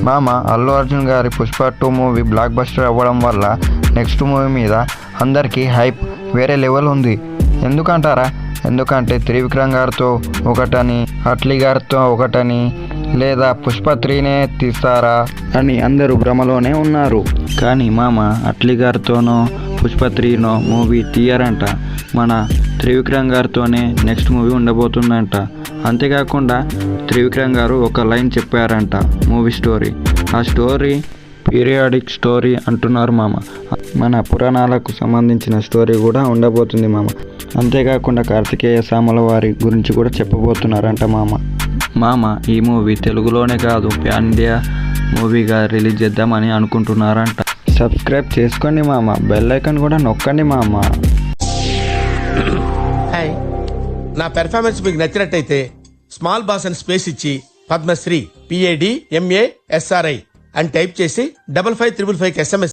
మామ అల్లు అర్జున్ గారి Pushpa 2 movie block buster అవ్వడం వల్ల నెక్స్ట్ మూవీ మీద అందరికీ హైప్ వేరే లెవెల్ ఉంది. ఎందుకంటారా? ఎందుకంటే త్రివిక్రమ్ గారితో ఒకటని, అట్లీ గారితో ఒకటని, లేదా పుష్ప 3నే తీస్తారా అని అందరూ భ్రమలోనే ఉన్నారు. కానీ మామ అట్లీ గారితోనో పుష్ప 3నో మూవీ తీయరంట. మన త్రివిక్రమ్ గారితోనే నెక్స్ట్ మూవీ ఉండబోతుందంట. అంతేకాకుండా త్రివిక్రమ్ గారు ఒక లైన్ చెప్పారంట మూవీ స్టోరీ. ఆ స్టోరీ పీరియాడిక్ స్టోరీ అంటున్నారు మామ. మన పురాణాలకు సంబంధించిన స్టోరీ కూడా ఉండబోతుంది మామ. అంతేకాకుండా కార్తికేయ సామల వారి గురించి కూడా చెప్పబోతున్నారంట మామ ఈ మూవీ తెలుగులోనే కాదు ప్యాన్ ఇండియా మూవీగా రిలీజ్ చేద్దామని అనుకుంటున్నారంట. సబ్స్క్రైబ్ చేసుకోండి మామ, బెల్ ఐకాన్ కూడా నొక్కండి మామ. హాయ్, నా పెర్ఫార్మెన్స్ మీకు నచ్చినట్టయితే స్మాల్ బాస్ అని స్పేస్ ఇచ్చి పద్మశ్రీ PADMASRI అని టైప్ చేసి 5555 SMS